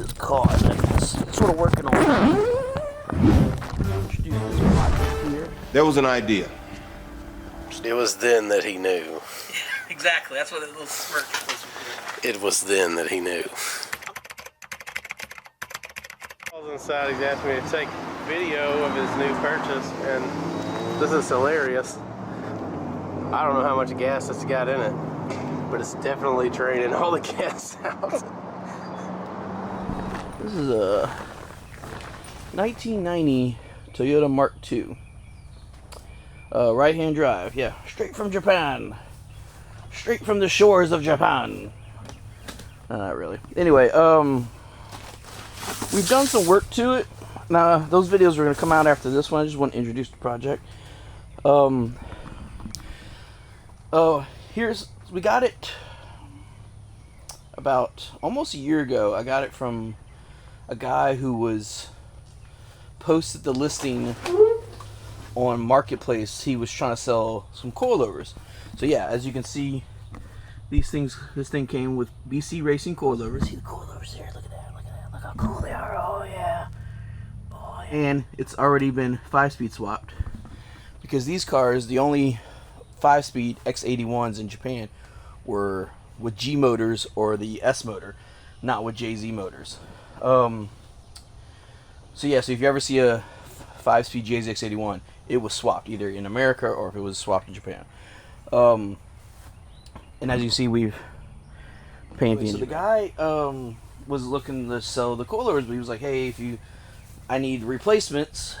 this car that I'm sort of working on. Introduce this project here. There was an idea. It was then that he knew. Exactly, that's what that little smirk was. It was then that he knew. Inside, he's asked me to take video of his new purchase, and this is hilarious. I don't know how much gas it's got in it, but it's definitely draining all the gas out. This is a 1990 Toyota Mark II. Right-hand drive, yeah, straight from Japan. Straight from the shores of Japan. Not really. Anyway, we've done some work to it. Now, those videos are going to come out after this one. I just want to introduce the project. We got it about almost a year ago. I got it from a guy who was posted the listing on Marketplace. He was trying to sell some coilovers. So yeah, as you can see, this thing came with BC Racing coilovers. See the coilovers there? Look at that, look at that, look how cool they are. Oh yeah. Oh yeah. And it's already been 5-speed swapped, because these cars, the only 5-speed X81s in Japan were with G motors or the S motor, not with JZ motors. So yeah, so if you ever see a 5-speed JZX81, it was swapped either in America or if it was swapped in Japan. And as you see, we've painted. So the guy was looking to sell the coilovers, but he was like, "Hey, I need replacements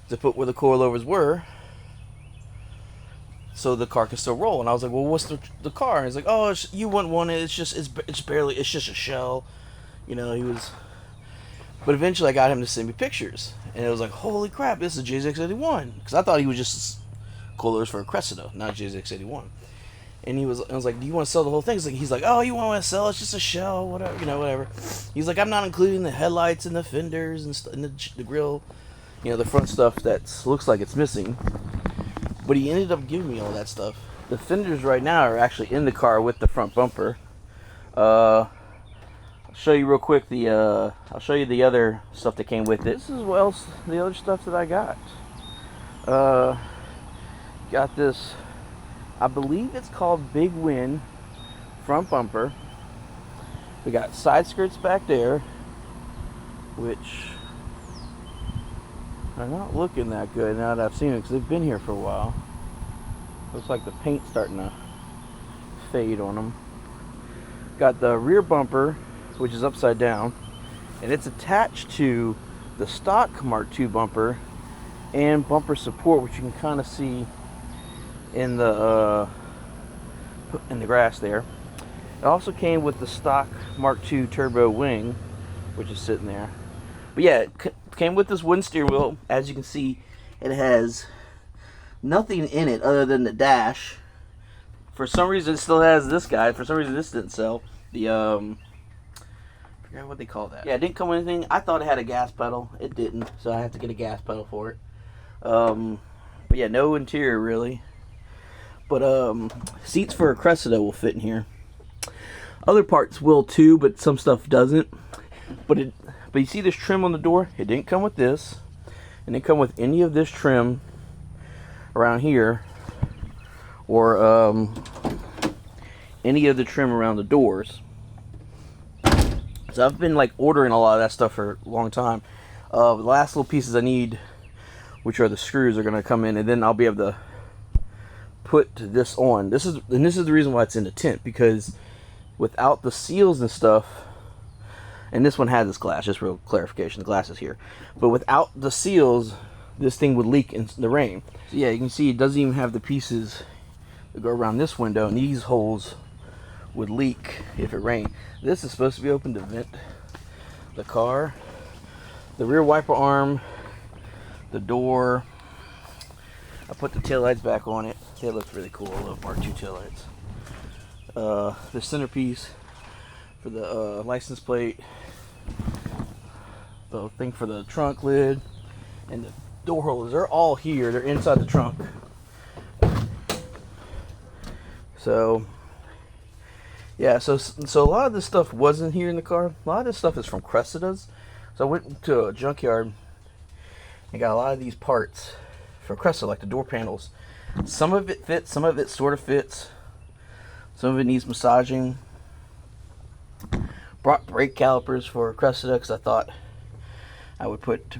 to put where the coilovers were, so the car can still roll." And I was like, "Well, what's the car?" And he's like, "Oh, you wouldn't want it. It's just a shell." You know, he was. But eventually, I got him to send me pictures, and it was like, "Holy crap, this is a JZX81," because I thought he was just coilovers for a Cressida, not JZX81. And I was like, "Do you want to sell the whole thing?" He's like, "Oh, you want to sell? It's just a shell, whatever, whatever." He's like, "I'm not including the headlights and the fenders and the grill, the front stuff that looks like it's missing." But he ended up giving me all that stuff. The fenders right now are actually in the car with the front bumper. I'll show you real quick I'll show you the other stuff that came with it. This is what else, the other stuff that I got. Got this, I believe it's called Big Win front bumper. We got side skirts back there, which are not looking that good now that I've seen them, because they've been here for a while. Looks like the paint's starting to fade on them. Got the rear bumper, which is upside down, and it's attached to the stock Mark II bumper and bumper support, which you can kind of see in the grass there. It also came with the stock Mark II turbo wing, which is sitting there. But yeah, it came with this wooden steering wheel. As you can see, it has nothing in it other than the dash. For some reason, it still has this guy. For some reason, this didn't sell. The I forgot what they call that. Yeah, it didn't come with anything. I thought it had a gas pedal. It didn't, so I had to get a gas pedal for it. But yeah, no interior really. But seats for a Cressida will fit in here. Other parts will too, but some stuff doesn't. But you see this trim on the door? It didn't come with this. It didn't come with any of this trim around here, or any of the trim around the doors. So I've been like ordering a lot of that stuff for a long time. The last little pieces I need, which are the screws, are going to come in, and then I'll be able to put this on. This is the reason why it's in the tent, because without the seals and stuff, and this one has this glass, just real clarification, the glass is here, but without the seals, this thing would leak in the rain. So yeah, you can see it doesn't even have the pieces that go around this window, and these holes would leak if it rained. This is supposed to be open to vent the car. The rear wiper arm, the door. I put the taillights back on it. It looks really cool. I love Mark II taillights. The centerpiece for the license plate, the thing for the trunk lid, and the door holders. They're all here. They're inside the trunk. So Yeah, so a lot of this stuff wasn't here in the car. A lot of this stuff is from Cressida's. So I went to a junkyard and got a lot of these parts from Cressida, like the door panels. Some of it fits, some of it sort of fits. Some of it needs massaging. Brought brake calipers for Cressida because I thought I would put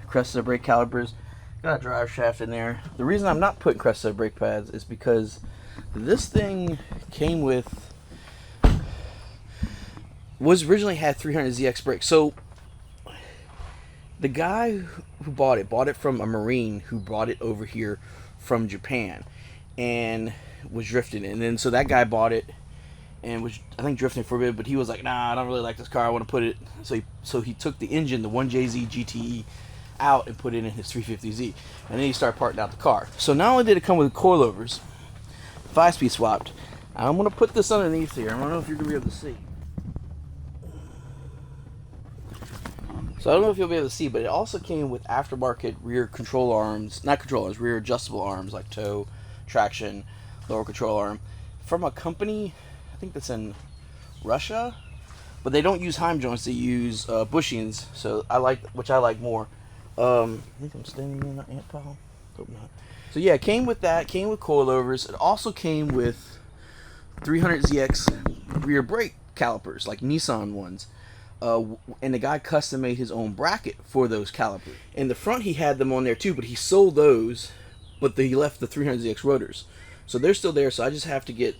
Cressida brake calipers. Got a drive shaft in there. The reason I'm not putting Cressida brake pads is because this thing came with, was originally had 300ZX brakes. So the guy who bought it from a Marine who brought it over here from Japan and was drifting. And then so that guy bought it and was, I think, drifting for a bit, but he was like, nah, I don't really like this car, I want to put it. So he took the engine, the 1JZ GTE, out and put it in his 350Z. And then he started parting out the car. So not only did it come with coilovers, 5-speed swapped, I'm going to put this underneath here. I don't know if you're going to be able to see. So I don't know if you'll be able to see, but it also came with aftermarket rear control arms, not control arms, rear adjustable arms like tow, traction, lower control arm, from a company, I think that's in Russia, but they don't use Heim joints, they use bushings, so which I like more. I think I'm standing in an ant pile. Hope not. So yeah, it came with that, came with coilovers. It also came with 300ZX rear brake calipers, like Nissan ones. And the guy custom made his own bracket for those calipers. In the front he had them on there too, but he sold those, but he left the 300ZX rotors. So they're still there, so I just have to get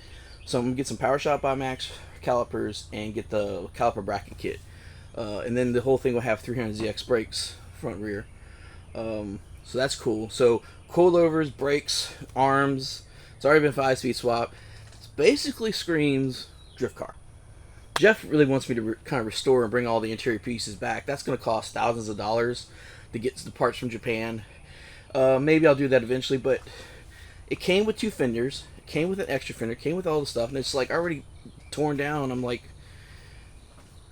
some PowerShop IMAX calipers and get the caliper bracket kit. And then the whole thing will have 300ZX brakes, front rear. So that's cool. So coilovers, brakes, arms. It's already been 5-speed swap. It basically screams drift car. Jeff really wants me to kind of restore and bring all the interior pieces back. That's going to cost thousands of dollars to get the parts from Japan. Maybe I'll do that eventually, but it came with 2 fenders. It came with an extra fender. It came with all the stuff, and it's like already torn down. I'm like,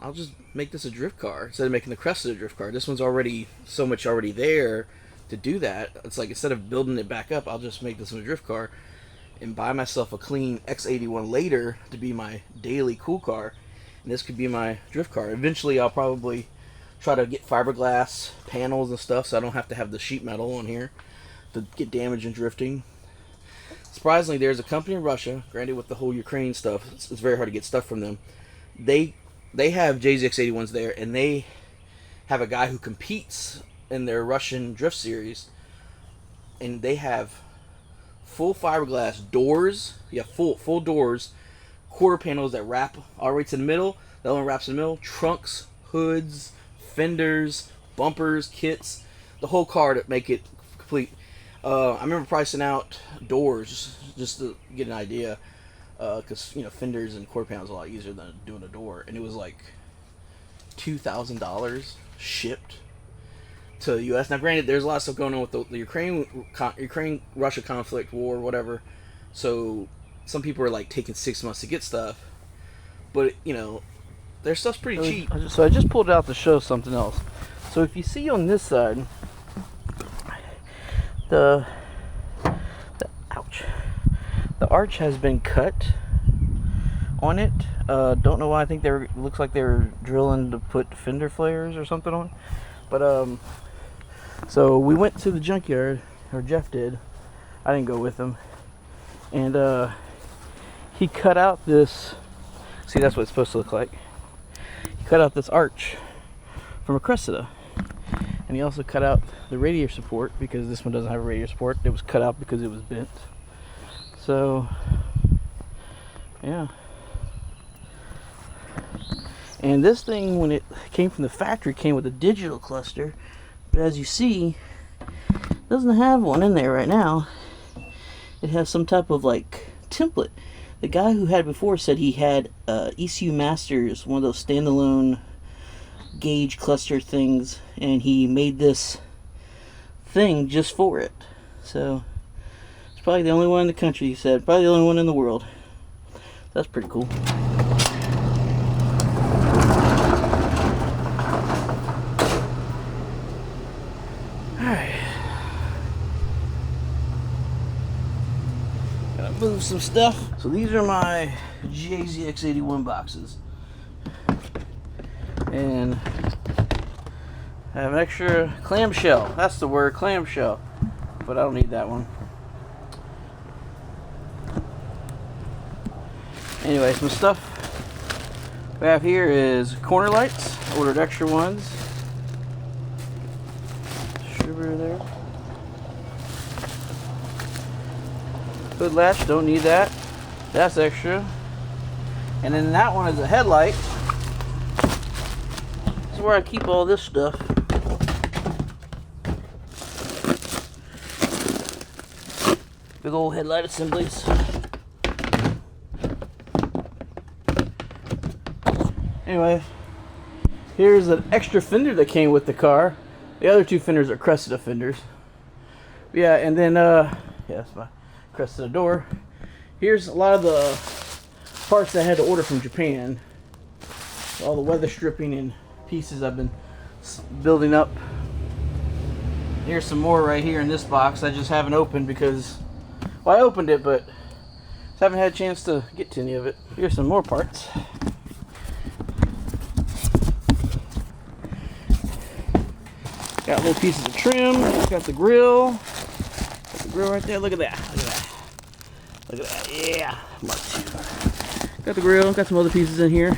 I'll just make this a drift car instead of making the Cressida a drift car. This one's already so much already there to do that. It's like instead of building it back up, I'll just make this one a drift car and buy myself a clean X81 later to be my daily cool car. And this could be my drift car. Eventually, I'll probably try to get fiberglass panels and stuff so I don't have to have the sheet metal on here to get damaged in drifting. Surprisingly, there's a company in Russia, granted with the whole Ukraine stuff, it's very hard to get stuff from them. They have JZX81s there, and they have a guy who competes in their Russian drift series, and they have full fiberglass doors, full doors, quarter panels that wrap all the way to the middle. The other one wraps in the middle. Trunks, hoods, fenders, bumpers, kits, the whole car to make it complete. I remember pricing out doors just to get an idea, because fenders and quarter panels are a lot easier than doing a door, and it was like $2,000 shipped to the U.S. Now, granted, there's a lot of stuff going on with the Ukraine-Russia conflict, war, whatever. So some people are like taking 6 months to get stuff, but their stuff's pretty cheap. So I just pulled it out to show something else. So if you see on this side, the arch has been cut on it. Don't know why. I think looks like they were drilling to put fender flares or something on. But so we went to the junkyard, or Jeff did. I didn't go with him, and he cut out this. See, that's what it's supposed to look like. He cut out this arch from a Cressida, and he also cut out the radiator support because this one doesn't have a radiator support. It was cut out because it was bent. So yeah. And this thing, when it came from the factory, came with a digital cluster, but as you see, it doesn't have one in there right now. It has some type of like template. The guy who had it before said he had ECU Masters, one of those standalone gauge cluster things, and he made this thing just for it. So it's probably the only one in the country, he said. Probably the only one in the world. That's pretty cool. Alright. Gotta move some stuff. So these are my JZX81 boxes. And I have an extra clamshell. That's the word, clamshell. But I don't need that one. Anyway, some stuff we have here is corner lights. I ordered extra ones. Distributor there. Hood latch, don't need that. That's extra. And then that one is a headlight. This is where I keep all this stuff. Big old headlight assemblies. Anyway, here's an extra fender that came with the car. The other two fenders are Cressida fenders. Yeah, and then, yeah, that's my Cressida door. Here's a lot of the parts that I had to order from Japan. All the weather stripping and pieces I've been building up. Here's some more right here in this box. I just haven't opened because, well, I opened it, but just haven't had a chance to get to any of it. Here's some more parts. Got little pieces of trim. Got the grill. Got the grill right there. Look at that. Look at that. Look at that. Yeah. Mark II. Got the grill. Got some other pieces in here.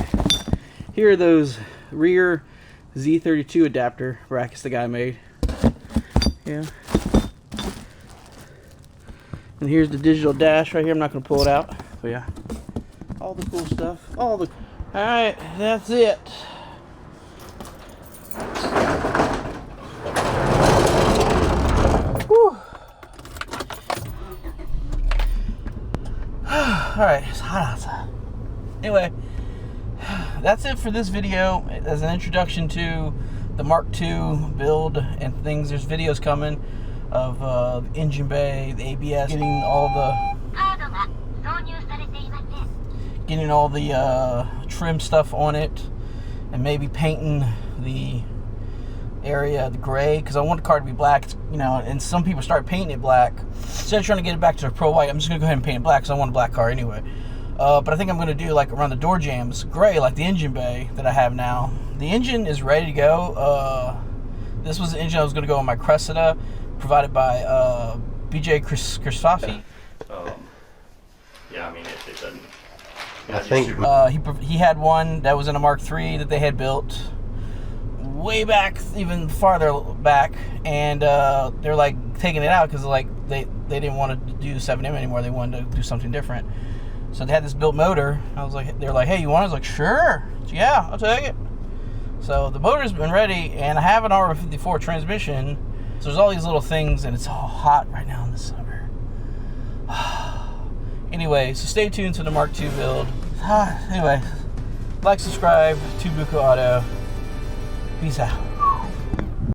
Here are those rear Z32 adapter brackets the guy made. Yeah. And here's the digital dash right here. I'm not going to pull it out. But yeah. All the cool stuff. Alright. That's it. Alright, it's hot outside. Anyway, that's it for this video as an introduction to the Mark II build and things. There's videos coming of the engine bay, the ABS, getting all the trim stuff on it, and maybe painting the area the gray, because I want the car to be black, you know, and some people start painting it black. Instead of trying to get it back to a pro white, I'm just gonna go ahead and paint it black because I want a black car anyway. But I think I'm gonna do, like, around the door jambs gray, like the engine bay that I have now. The engine is ready to go. This was the engine I was gonna go on my Cressida, provided by BJ Christofi. Yeah, I mean, if it doesn't. I think He had one that was in a Mark III that they had built way back, even farther back, and they're like taking it out because like they didn't want to do 7M anymore. They wanted to do something different. So they had this built motor. They're like, hey, you want it? I was like, sure. So, yeah, I'll take it. So the motor's been ready, and I have an R54 transmission. So there's all these little things, and it's all hot right now in the summer. Anyway, so stay tuned to the Mark II build. Anyway, like, subscribe to Buku Auto. Peace out.